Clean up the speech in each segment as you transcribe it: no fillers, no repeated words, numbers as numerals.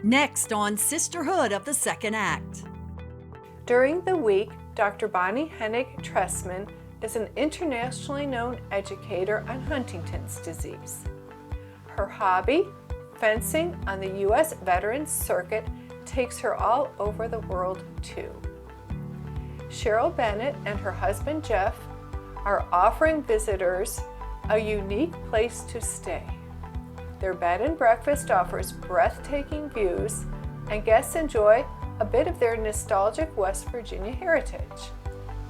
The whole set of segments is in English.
Next on Sisterhood of the Second Act. During the week, Dr. Bonnie Hennig-Trestman is an internationally known educator on Huntington's disease. Her hobby, fencing on the U.S. Veterans Circuit, takes her all over the world too. Cheryl Bennett and her husband Jeff are offering visitors a unique place to stay. Their bed and breakfast offers breathtaking views, and guests enjoy a bit of their nostalgic West Virginia heritage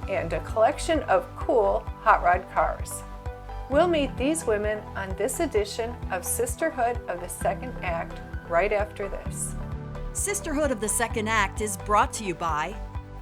and a collection of cool hot rod cars. We'll meet these women on this edition of Sisterhood of the Second Act right after this. Sisterhood of the Second Act is brought to you by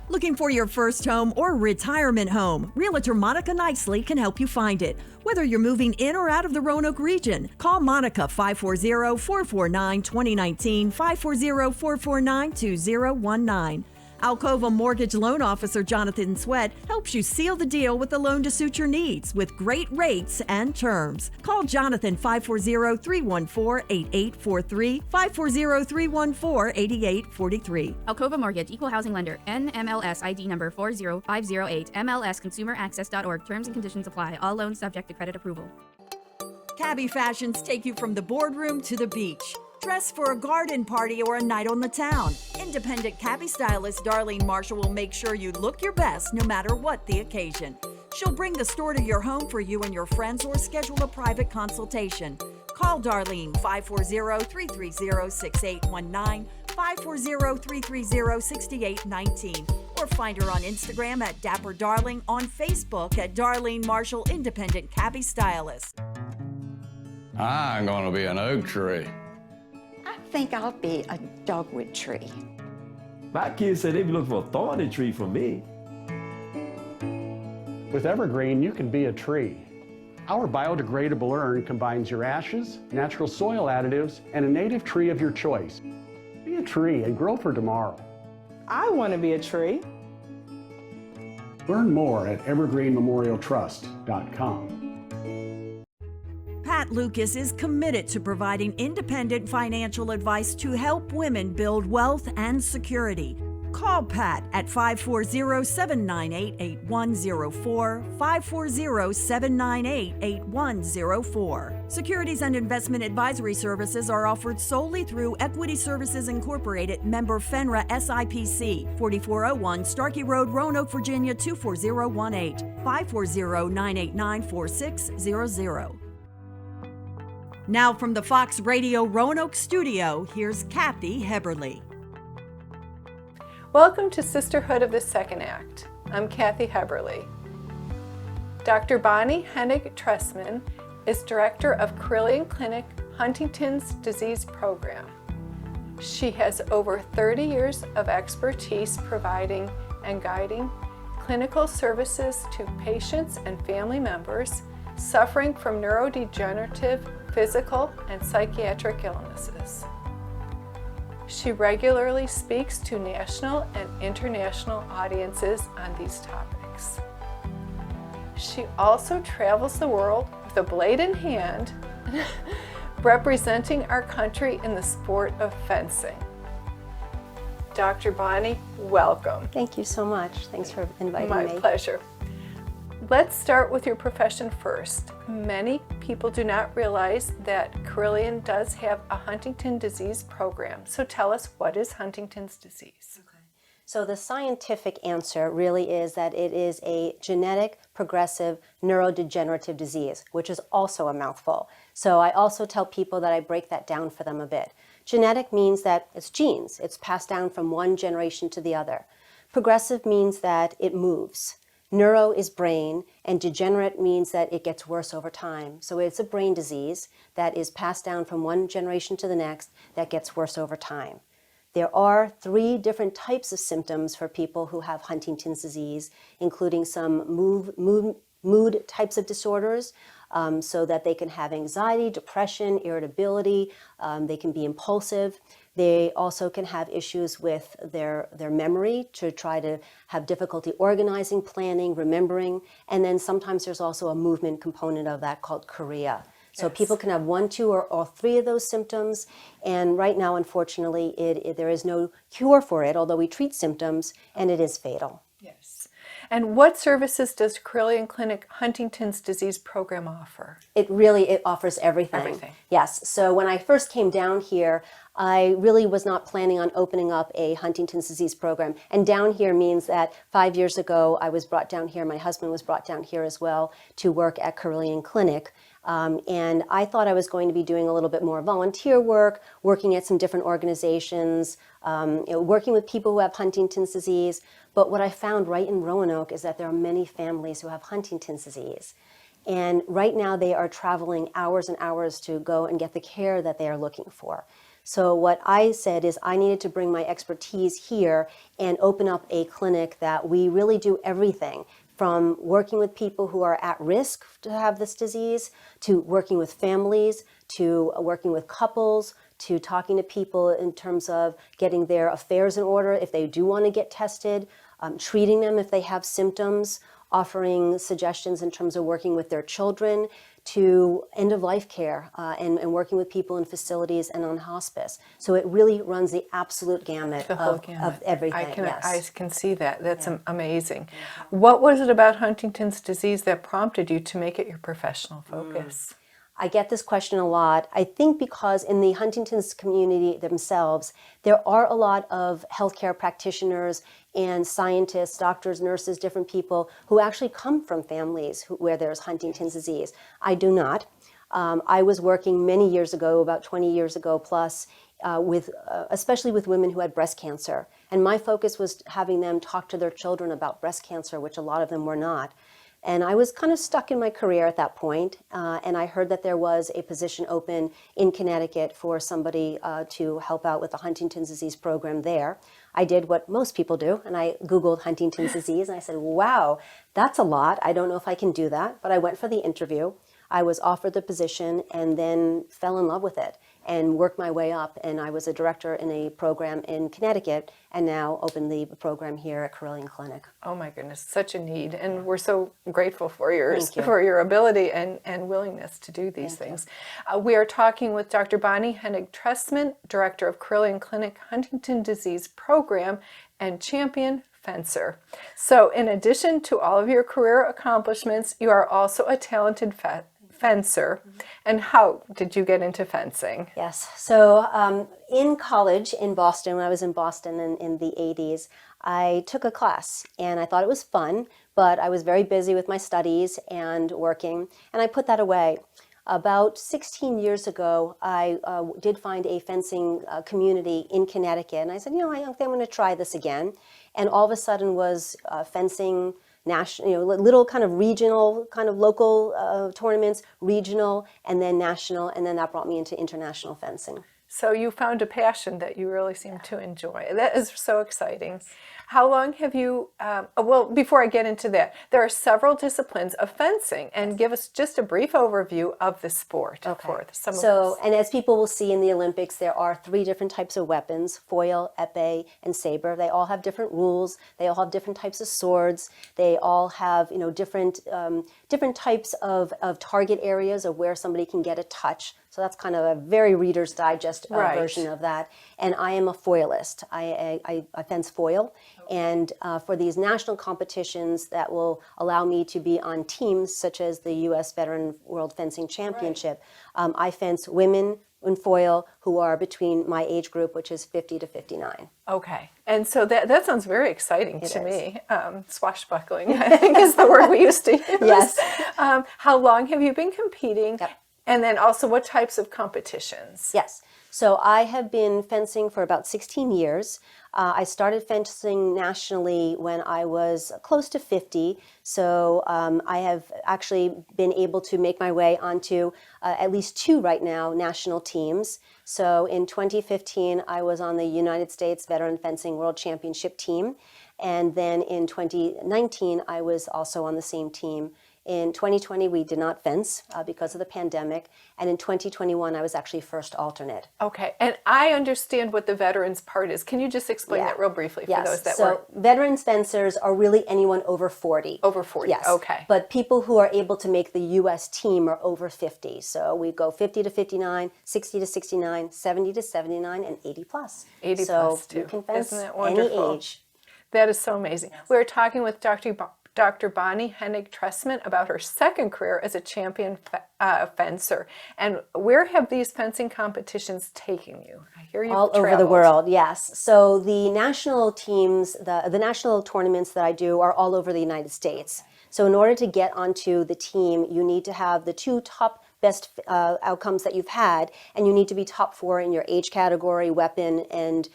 looking for your first home or retirement home. Realtor Monica Nicely can help you find it. Whether you're moving in or out of the Roanoke region, call Monica 540-449-2019, 540-449-2019. Alcova Mortgage Loan Officer Jonathan Sweat helps you seal the deal with the loan to suit your needs with great rates and terms. Call Jonathan 540-314-8843, 540-314-8843. Alcova Mortgage, Equal Housing Lender, NMLS ID number 40508, MLSConsumerAccess.org. Terms and conditions apply. All loans subject to credit approval. Cabby Fashions take you from the boardroom to the beach. Dress for a garden party or a night on the town. Independent cabbie stylist Darlene Marshall will make sure you look your best no matter what the occasion. She'll bring the store to your home for you and your friends or schedule a private consultation. Call Darlene 540-330-6819, 540-330-6819, or find her on Instagram at Dapper Darling, on Facebook at Darlene Marshall Independent Cabbie Stylist. I'm gonna be an oak tree. I think I'll be a dogwood tree. My kids said they'd be looking for a thorny tree for me. With Evergreen, you can be a tree. Our biodegradable urn combines your ashes, natural soil additives, and a native tree of your choice. Be a tree and grow for tomorrow. I want to be a tree. Learn more at evergreenmemorialtrust.com. Pat Lucas is committed to providing independent financial advice to help women build wealth and security. Call Pat at 540-798-8104, 540-798-8104. Securities and investment advisory services are offered solely through Equity Services Incorporated, member FINRA SIPC, 4401 Starkey Road, Roanoke, Virginia 24018, 540-989-4600. Now from the Fox Radio Roanoke studio, here's Kathy Heberle. Welcome to Sisterhood of the Second Act. I'm Kathy Heberle. Dr. Bonnie Hennig-Trestman is Director of Carilion Clinic Huntington's Disease Program. She has over 30 years of expertise providing and guiding clinical services to patients and family members suffering from neurodegenerative, physical, and psychiatric illnesses. She regularly speaks to national and international audiences on these topics. She also travels the world with a blade in hand, representing our country in the sport of fencing. Dr. Bonnie, welcome. Thank you so much. Thanks for inviting me. My pleasure. Let's start with your profession first. Many people do not realize that Carilion does have a Huntington disease program. So tell us, what is Huntington's disease? Okay. So the scientific answer really is that it is a genetic, progressive, neurodegenerative disease, which is also a mouthful. So I also tell people that I break that down for them a bit. Genetic means that it's genes. It's passed down from one generation to the other. Progressive means that it moves. Neuro is brain, and degenerate means that it gets worse over time. So it's a brain disease that is passed down from one generation to the next that gets worse over time. There are 3 different types of symptoms for people who have Huntington's disease, including some mood types of disorders, so that they can have anxiety, depression, irritability, they can be impulsive. They also can have issues with their memory, to try to have difficulty organizing, planning, remembering, and then sometimes there's also a movement component of that called chorea. So people can have 1, 2, or all 3 of those symptoms. And right now, unfortunately, there is no cure for it, although we treat symptoms, and it is fatal. Yes. And what services does Carilion Clinic Huntington's disease program offer? It offers everything. Everything. Yes. So when I first came down here, I really was not planning on opening up a Huntington's disease program. And down here means that 5 years ago, I was brought down here. My husband was brought down here as well to work at Carilion Clinic. And I thought I was going to be doing a little bit more volunteer work, working at some different organizations, working with people who have Huntington's disease. But what I found right in Roanoke is that there are many families who have Huntington's disease. And right now they are traveling hours and hours to go and get the care that they are looking for. So what I said is I needed to bring my expertise here and open up a clinic that we really do everything, from working with people who are at risk to have this disease, to working with families, to working with couples, to talking to people in terms of getting their affairs in order if they do want to get tested, treating them if they have symptoms, offering suggestions in terms of working with their children, to end-of-life care and working with people in facilities and on hospice. So it really runs the absolute gamut, of everything. I can see that. That's amazing. What was it about Huntington's disease that prompted you to make it your professional focus? I get this question a lot. I think because in the Huntington's community themselves, there are a lot of healthcare practitioners and scientists, doctors, nurses, different people who actually come from families where there's Huntington's disease. I do not. I was working many years ago, about 20 years ago plus, especially with women who had breast cancer. And my focus was having them talk to their children about breast cancer, which a lot of them were not. And I was kind of stuck in my career at that point, and I heard that there was a position open in Connecticut for somebody to help out with the Huntington's disease program there. I did what most people do, and I Googled Huntington's disease, and I said, wow, that's a lot. I don't know if I can do that, but I went for the interview. I was offered the position and then fell in love with it and worked my way up. And I was a director in a program in Connecticut and now opened the program here at Carilion Clinic. Oh my goodness, such a need. And we're so grateful for your ability and willingness to do these things. We are talking with Dr. Bonnie Hennig-Trestman, Director of Carilion Clinic Huntington Disease Program and champion fencer. So in addition to all of your career accomplishments, you are also a talented fencer. And how did you get into fencing? Yes. So in college in Boston, when I was in Boston in the 80s, I took a class and I thought it was fun, but I was very busy with my studies and working, and I put that away. About 16 years ago, I did find a fencing community in Connecticut, and I said, I think I'm going to try this again. And all of a sudden was fencing national, little kind of regional, kind of local tournaments, regional, and then national, and then that brought me into international fencing. So you found a passion that you really seem to enjoy. That is so exciting. How long have you, well, before I get into that, there are several disciplines of fencing, and give us just a brief overview of the sport. Okay. And as people will see in the Olympics, there are 3 different types of weapons: foil, epee, and saber. They all have different rules. They all have different types of swords. They all have, different types of target areas of where somebody can get a touch. So that's kind of a very Reader's Digest version of that. And I am a foilist. I fence foil. And for these national competitions that will allow me to be on teams, such as the U.S. Veteran World Fencing Championship, I fence women in foil who are between my age group, which is 50 to 59. Okay. And so that sounds very exciting to me. Swashbuckling, I think, is the word we used to use. Yes. How long have you been competing? Yep. And then also, what types of competitions? Yes. So I have been fencing for about 16 years. I started fencing nationally when I was close to 50. So I have actually been able to make my way onto at least 2 right now national teams. So in 2015, I was on the United States Veteran Fencing World Championship team. And then in 2019, I was also on the same team In 2020, we did not fence because of the pandemic. And in 2021, I was actually first alternate. Okay, and I understand what the veterans part is. Can you just explain that real briefly for those that so veterans fencers are really anyone over 40. Over 40, yes. Okay. But people who are able to make the U.S. team are over 50. So we go 50 to 59, 60 to 69, 70 to 79, and 80 plus. 80 so plus, too. You can fence Isn't that any wonderful? age. That is so amazing. We were talking with Dr. Bonnie Hennig-Trestman about her second career as a champion fencer. And where have these fencing competitions taken you? I hear you've all over the traveled. world, yes. So the national teams, the national tournaments that I do are all over the United States. So in order to get onto the team, you need to have the two top best outcomes that you've had, and you need to be top 4 in your age category, weapon, and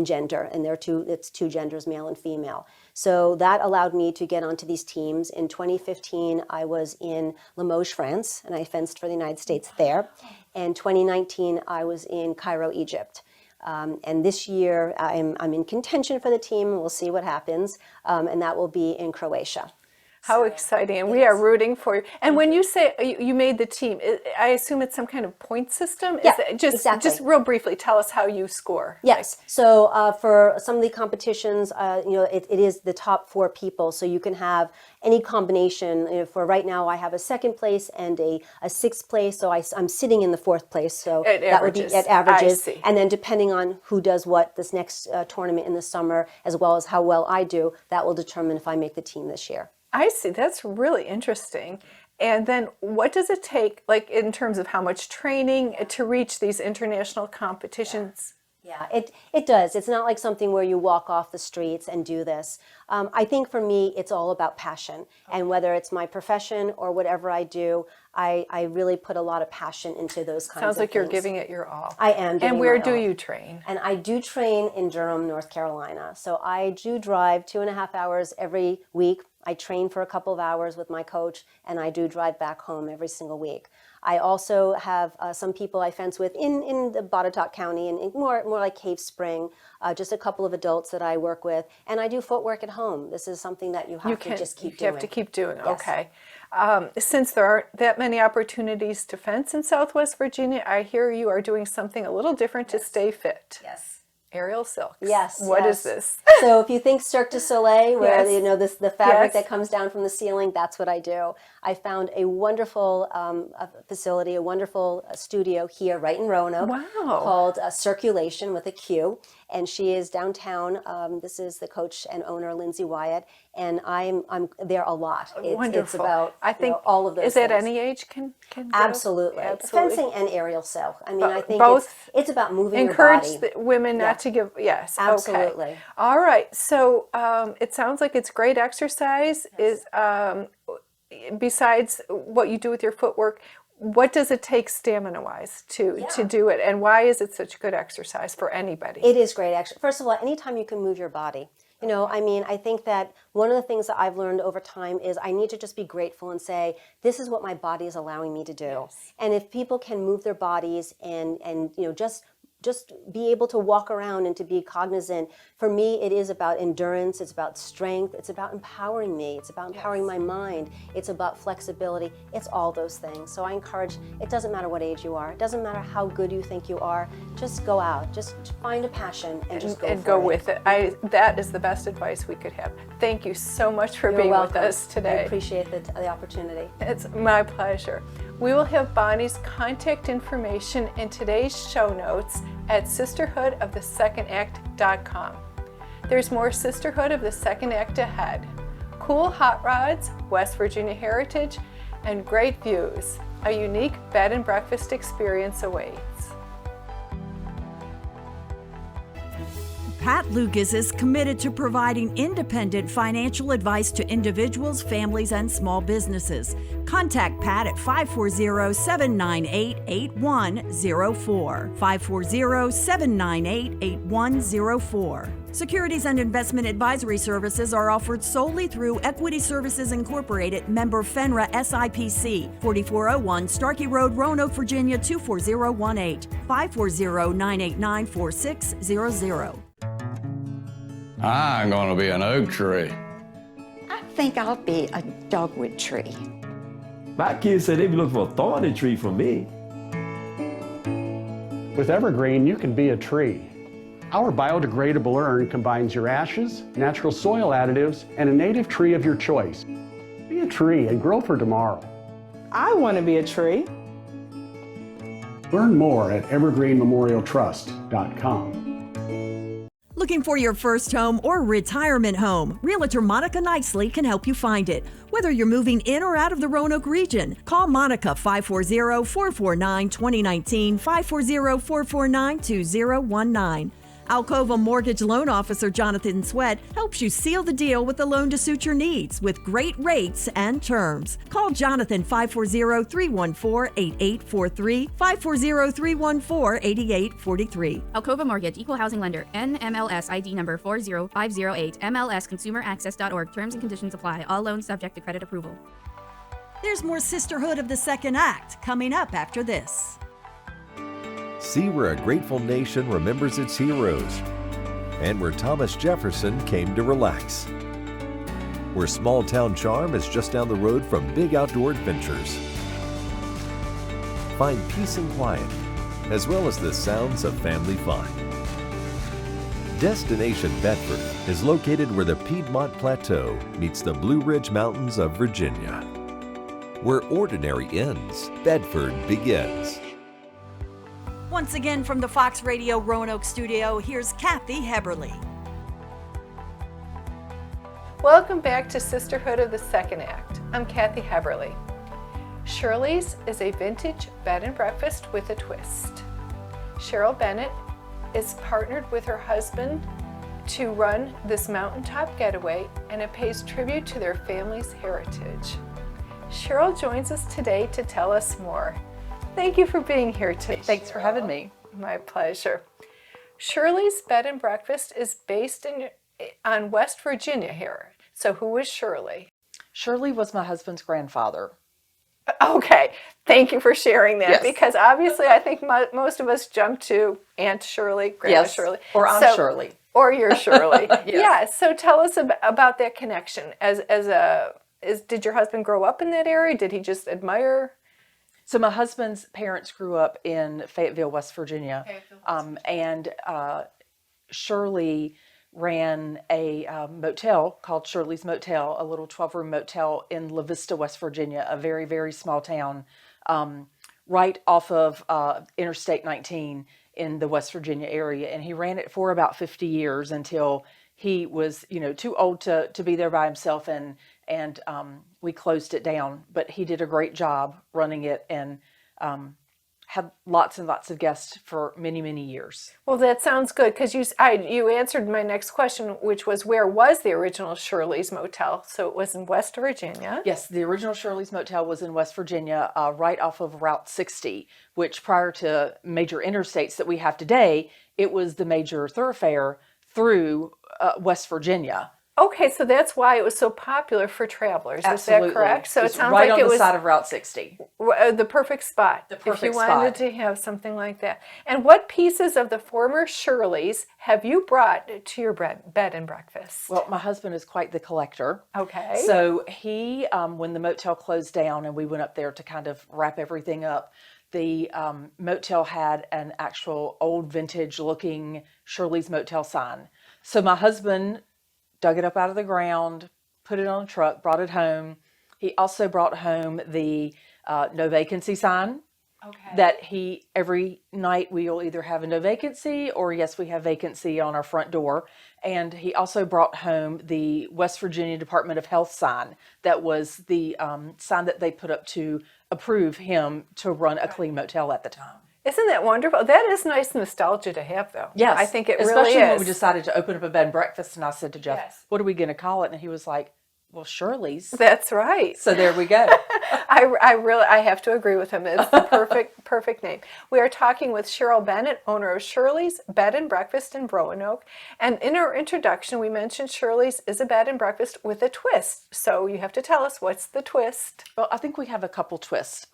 gender. And it's two genders, male and female. So that allowed me to get onto these teams. In 2015, I was in Limoges, France, and I fenced for the United States there. And 2019, I was in Cairo, Egypt. And this year, I'm in contention for the team. We'll see what happens, and that will be in Croatia. How exciting. And we are rooting for you. And when you say you made the team, I assume it's some kind of point system? Yeah, exactly. Just real briefly, tell us how you score. Yes. So for some of the competitions, it is the top 4 people. So you can have any combination. For right now, I have a 2nd place and a 6th place. So I'm sitting in the 4th place. So that would be at averages. I see. And then depending on who does what this next tournament in the summer, as well as how well I do, that will determine if I make the team this year. I see. That's really interesting. And then what does it take, like in terms of how much training to reach these international competitions? Yeah, it does. It's not like something where you walk off the streets and do this. I think for me, it's all about passion. And whether it's my profession or whatever I do, I really put a lot of passion into those kinds of things. Sounds like you're giving it your all. I am giving And where my do all. you train? And I do train in Durham, North Carolina. So I do drive 2.5 hours every week. I train for a couple of hours with my coach, and I do drive back home every single week. I also have some people I fence with in the Botetourt County and more like Cave Spring, just a couple of adults that I work with. And I do footwork at home. This is something that you have to just keep doing. You have to keep doing, Yes. okay. Since there aren't that many opportunities to fence in Southwest Virginia, I hear you are doing something a little different to stay fit. Yes. Aerial silks. Yes. What yes. is this? So if you think Cirque du Soleil, where Yes. the fabric Yes. that comes down from the ceiling, that's what I do. I found a wonderful facility, a wonderful studio here, right in Roanoke, Wow. called Circulation with a Q, and she is downtown. This is the coach and owner, Lindsey Wyatt, and I'm there a lot. Wonderful. It's about I think all of those. Is that things. any age can do? Absolutely. Fencing and aerial silk. I mean, I think both it's about moving encourage your body. the women Yeah. not to give. Yes, Absolutely. Okay. All right. So it sounds like it's great exercise. Is besides what you do with your footwork, what does it take stamina-wise to do it, and why is it such good exercise for anybody? It is great, actually. First of all, anytime you can move your body. I think that one of the things that I've learned over time is I need to just be grateful and say, this is what my body is allowing me to do. Yes. And if people can move their bodies and just be able to walk around and to be cognizant. For me, it is about endurance, it's about strength, it's about empowering me, it's about empowering my mind, it's about flexibility, it's all those things. So I encourage, it doesn't matter what age you are, it doesn't matter how good you think you are, just go out, just find a passion and just go for it. And go with it. That is the best advice we could have. Thank you so much for You're being welcome. with us today. I appreciate the opportunity. It's my pleasure. We will have Bonnie's contact information in today's show notes at sisterhoodofthesecondact.com. There's more Sisterhood of the Second Act ahead. Cool hot rods, West Virginia heritage, and great views. A unique bed and breakfast experience awaits. Pat Lucas is committed to providing independent financial advice to individuals, families, and small businesses. Contact Pat at 540-798-8104. 540-798-8104. Securities and investment advisory services are offered solely through Equity Services Incorporated, member FINRA SIPC, 4401 Starkey Road, Roanoke, Virginia 24018, 540-989-4600. I'm going to be an oak tree. I think I'll be a dogwood tree. My kids say they be looking for a thorny tree from me. With Evergreen, you can be a tree. Our biodegradable urn combines your ashes, natural soil additives, and a native tree of your choice. Be a tree and grow for tomorrow. I want to be a tree. Learn more at evergreenmemorialtrust.com. Looking for your first home or retirement home? Realtor Monica Nicely can help you find it. Whether you're moving in or out of the Roanoke region, call Monica 540-449-2019, 540-449-2019. Alcova Mortgage Loan Officer Jonathan Sweat helps you seal the deal with a loan to suit your needs with great rates and terms. Call Jonathan 540-314-8843, 540-314-8843. Alcova Mortgage, Equal Housing Lender, NMLS ID number 40508, MLSConsumerAccess.org. Terms and conditions apply. All loans subject to credit approval. There's more Sisterhood of the Second Act coming up after this. See where a grateful nation remembers its heroes, and where Thomas Jefferson came to relax. Where small town charm is just down the road from big outdoor adventures. Find peace and quiet, as well as the sounds of family fun. Destination Bedford is located where the Piedmont Plateau meets the Blue Ridge Mountains of Virginia. Where ordinary ends, Bedford begins. Once again from the Fox Radio Roanoke studio, here's Kathy Heberle. Welcome back to Sisterhood of the Second Act. I'm Kathy Heberle. Shirley's is a vintage bed and breakfast with a twist. Cheryl Bennett is partnered with her husband to run this mountaintop getaway, and it pays tribute to their family's heritage. Cheryl joins us today to tell us more. Thank you for being here today. Thanks for having me. My pleasure. Shirley's Bed and Breakfast is based on West Virginia here. So who is Shirley? Shirley was my husband's grandfather. Okay, thank you for sharing that, Yes. because obviously I think most of us jump to Aunt Shirley, Grandma Yes, Shirley. or Aunt Shirley. Or your Shirley. Yes. Yeah, so tell us about that connection. Did your husband grow up in that area? Did he just admire? So my husband's parents grew up in Fayetteville, West Virginia. And Shirley ran a motel called Shirley's Motel, a little 12-room motel in La Vista, West Virginia, a very, very small town, right off of Interstate 19 in the West Virginia area. And he ran it for about 50 years until he was, too old to be there by himself, and we closed it down. But he did a great job running it, and had lots and lots of guests for many, many years. Well, that sounds good, because you answered my next question, which was, where was the original Shirley's Motel? So it was in West Virginia. Yes, the original Shirley's Motel was in West Virginia, right off of Route 60, which prior to major interstates that we have today, it was the major thoroughfare through West Virginia. Okay, so that's why it was so popular for travelers. Absolutely. Is that correct? So it sounds right like on it the was side of Route 60. The perfect spot. The perfect if you wanted spot. to have something like that. And what pieces of the former Shirley's have you brought to your bed and breakfast? Well, my husband is quite the collector. Okay. So he, when the motel closed down and we went up there to kind of wrap everything up, the motel had an actual old vintage looking Shirley's Motel sign. So my husband dug it up out of the ground, put it on a truck, brought it home. He also brought home the no vacancy sign. Okay. That every night we'll either have a no vacancy or yes, we have vacancy on our front door. And he also brought home the West Virginia Department of Health sign. That was the sign that they put up to approve him to run a clean motel at the time. Isn't that wonderful? That is nice nostalgia to have, though. Yes. I think it Especially really is. when we decided to open up a bed and breakfast, and I said to Jeff, Yes. What are we going to call it? And he was like, well, Shirley's. That's right. So there we go. I have to agree with him. It's the perfect name. We are talking with Cheryl Bennett, owner of Shirley's Bed and Breakfast in Roanoke. And in our introduction, we mentioned Shirley's is a bed and breakfast with a twist. So you have to tell us, what's the twist? Well, I think we have a couple twists.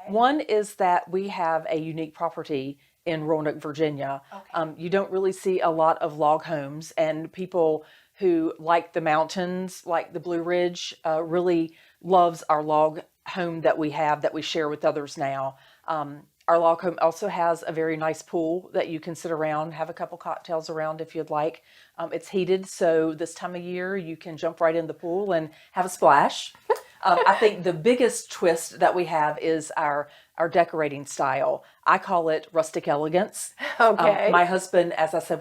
One is that we have a unique property in Roanoke, Virginia. Okay. You don't really see a lot of log homes, and people who like the mountains, like the Blue Ridge, really loves our log home that we have that we share with others now. Our log home also has a very nice pool that you can sit around, have a couple cocktails around if you'd like. It's heated, so this time of year you can jump right in the pool and have a splash. I think the biggest twist that we have is our decorating style. I call it rustic elegance. Okay. My husband, as I said,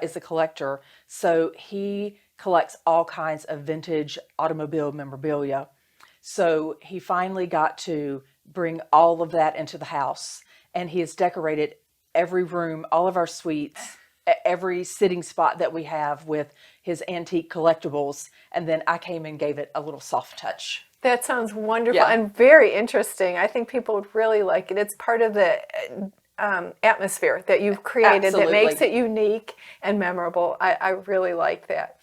is a collector, so he collects all kinds of vintage automobile memorabilia. So he finally got to bring all of that into the house, and he has decorated every room, all of our suites, every sitting spot that we have with his antique collectibles, and then I came and gave it a little soft touch. That sounds wonderful and very interesting. I think people would really like it. It's part of the atmosphere that you've created that makes it unique and memorable. I really like that.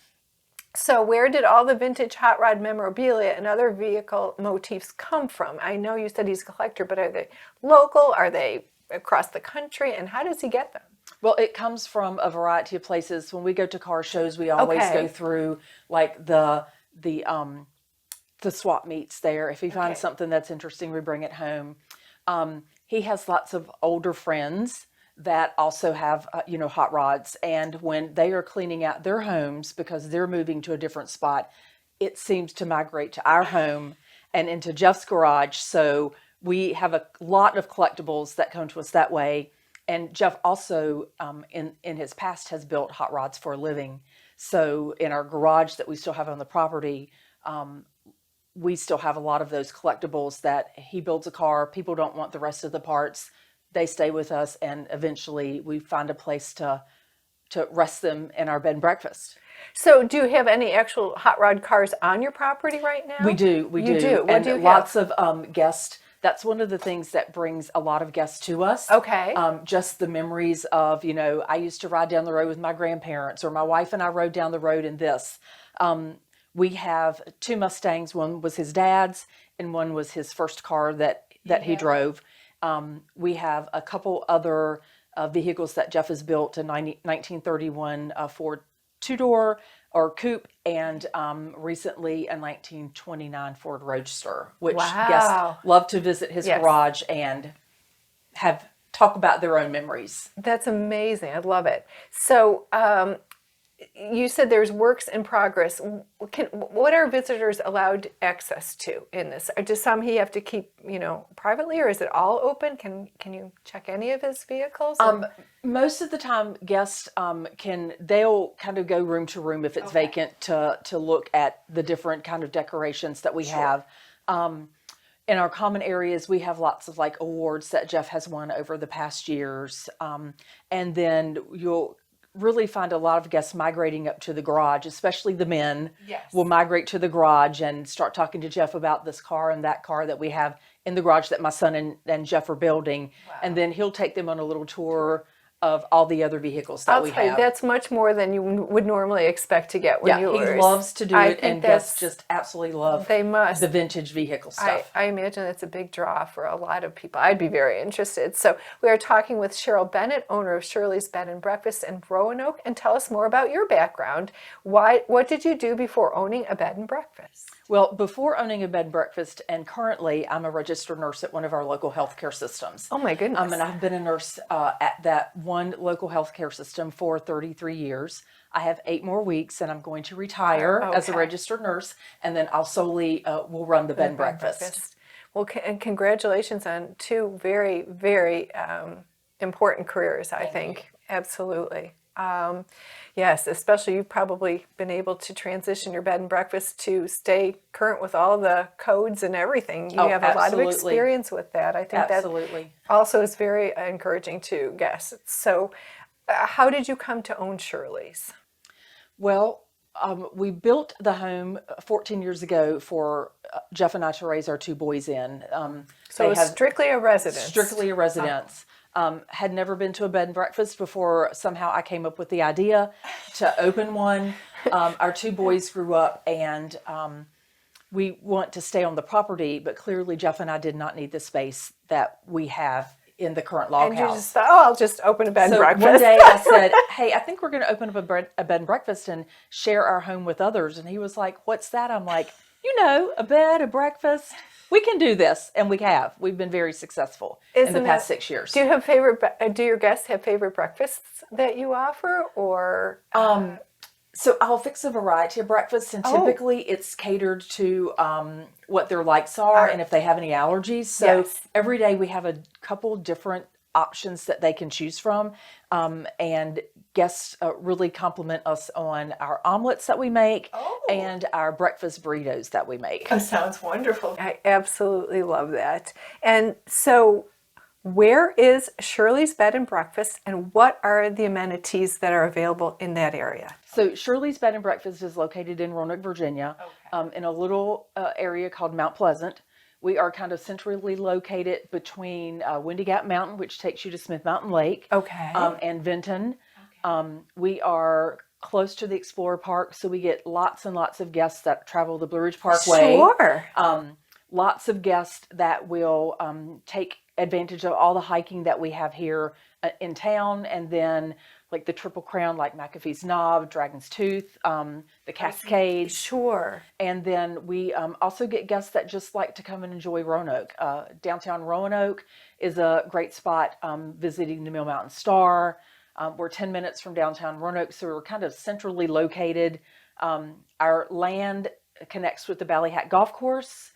So where did all the vintage hot rod memorabilia and other vehicle motifs come from? I know you said he's a collector, but are they local? Are they across the country? And how does he get them? Well, it comes from a variety of places. When we go to car shows, we always go through like the swap meets there. If he finds something that's interesting, we bring it home. He has lots of older friends that also have, hot rods. And when they are cleaning out their homes because they're moving to a different spot, it seems to migrate to our home and into Jeff's garage. So we have a lot of collectibles that come to us that way. And Jeff also, in his past, has built hot rods for a living. So in our garage that we still have on the property, we still have a lot of those collectibles that he builds a car. People don't want the rest of the parts. They stay with us, and eventually we find a place to rest them in our bed and breakfast. So do you have any actual hot rod cars on your property right now? We do. You do? What And do you lots have? of guests. That's one of the things that brings a lot of guests to us. Okay. Just the memories of, I used to ride down the road with my grandparents, or my wife and I rode down the road in this. We have 2 Mustangs. One was his dad's, and one was his first car that he drove. We have a couple other vehicles that Jeff has built, a 1931 Ford 2-door or coupe, and recently a 1929 Ford Roadster, which guests love to visit his garage and talk about their own memories. That's amazing. I love it. So you said there's works in progress. What are visitors allowed access to in this? Does some he have to keep, privately, or is it all open? Can you check any of his vehicles? Most of the time, guests they'll kind of go room to room if it's vacant to look at the different kind of decorations that we have. In our common areas, we have lots of awards that Jeff has won over the past years, and then you'll really find a lot of guests migrating up to the garage, especially the men will migrate to the garage and start talking to Jeff about this car and that car that we have in the garage that my son and Jeff are building. And then he'll take them on a little tour of all the other vehicles that we have. That's much more than you would normally expect to get when he loves to do it, and guests just absolutely love the vintage vehicle stuff. I imagine it's a big draw for a lot of people. I'd be very interested. So we are talking with Cheryl Bennett, owner of Shirley's Bed and Breakfast in Roanoke, and tell us more about your background. What did you do before owning a bed and breakfast? Well, before owning a bed and breakfast, and currently I'm a registered nurse at one of our local healthcare systems. Oh my goodness. And I've been a nurse at that one local healthcare system for 33 years. I have 8 more weeks, and I'm going to retire as a registered nurse, and then I'll solely will run the bed and breakfast. Well, and congratulations on 2 very, very important careers, I think. Absolutely. Yes, especially you've probably been able to transition your bed and breakfast to stay current with all the codes and everything. You have a lot of experience with that. I think that also is very encouraging to guests. So how did you come to own Shirley's? Well, we built the home 14 years ago for Jeff and I to raise our 2 boys in. So it was strictly a residence? Strictly a residence. Had never been to a bed and breakfast before. Somehow I came up with the idea to open one. Our 2 boys grew up, and we want to stay on the property, but clearly Jeff and I did not need the space that we have in the current log house. And you just thought, I'll just open a bed and breakfast. One day I said, hey, I think we're going to open up a bed and breakfast and share our home with others. And he was like, what's that? I'm like, a bed, a breakfast. we can do this, and we have. We've been very successful in the past 6 years. Do your guests have favorite breakfasts that you offer, or? So I'll fix a variety of breakfasts, and typically it's catered to what their likes are and if they have any allergies. So every day we have a couple different options that they can choose from, and guests really compliment us on our omelets that we make and our breakfast burritos that we make. That sounds wonderful. I absolutely love that. And so where is Shirley's Bed and Breakfast, and what are the amenities that are available in that area? So Shirley's Bed and Breakfast is located in Roanoke, Virginia, in a little area called Mount Pleasant. We are kind of centrally located between Windy Gap Mountain, which takes you to Smith Mountain Lake, and Vinton. We are close to the Explorer Park, so we get lots and lots of guests that travel the Blue Ridge Parkway. Sure. Lots of guests that will take advantage of all the hiking that we have here in town, and then like the Triple Crown, like McAfee's Knob, Dragon's Tooth, the Cascades. Sure. And then we also get guests that just like to come and enjoy Roanoke. Downtown Roanoke is a great spot, visiting the Mill Mountain Star. We're 10 minutes from downtown Roanoke, so we're kind of centrally located. Our land connects with the Valley Hat Golf Course.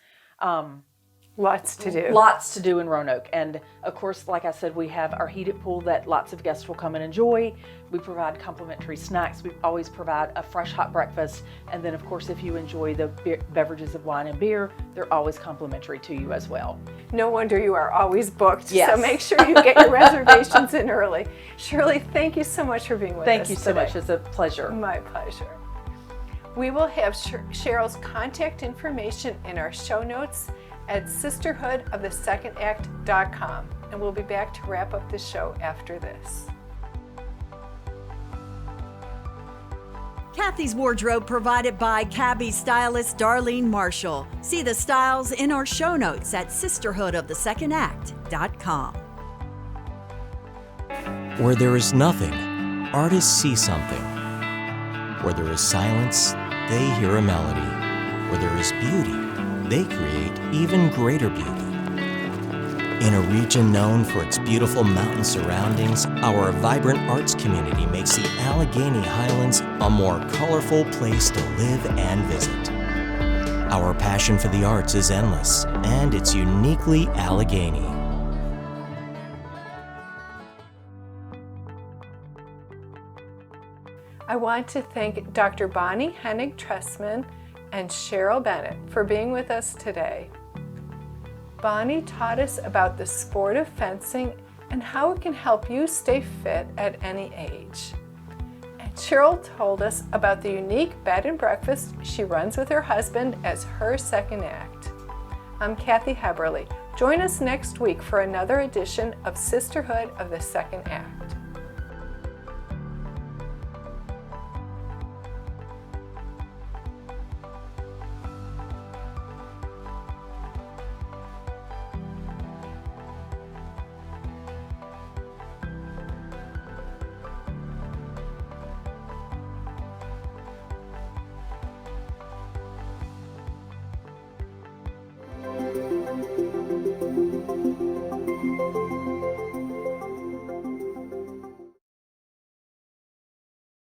Lots to do. Lots to do in Roanoke. And of course, like I said, we have our heated pool that lots of guests will come and enjoy. We provide complimentary snacks. We always provide a fresh hot breakfast. And then of course, if you enjoy the beverages of wine and beer, they're always complimentary to you as well. No wonder you are always booked. Yes. So make sure you get your reservations in early. Shirley, thank you so much for being with us Thank you so today. much. It's a pleasure. My pleasure. We will have Cheryl's contact information in our show notes at sisterhoodofthesecondAct.com, and we'll be back to wrap up the show after this. Kathy's Wardrobe provided by Cabby stylist Darlene Marshall. See the styles in our show notes at sisterhoodofthesecondAct.com. Where there is nothing, artists see something. Where there is silence, they hear a melody. Where there is beauty, they create even greater beauty. In a region known for its beautiful mountain surroundings, our vibrant arts community makes the Allegheny Highlands a more colorful place to live and visit. Our passion for the arts is endless, and it's uniquely Allegheny. I want to thank Dr. Bonnie Hennig-Trestman and Cheryl Bennett for being with us today. Bonnie taught us about the sport of fencing and how it can help you stay fit at any age. And Cheryl told us about the unique bed and breakfast she runs with her husband as her second act. I'm Kathy Heberle. Join us next week for another edition of Sisterhood of the Second Act.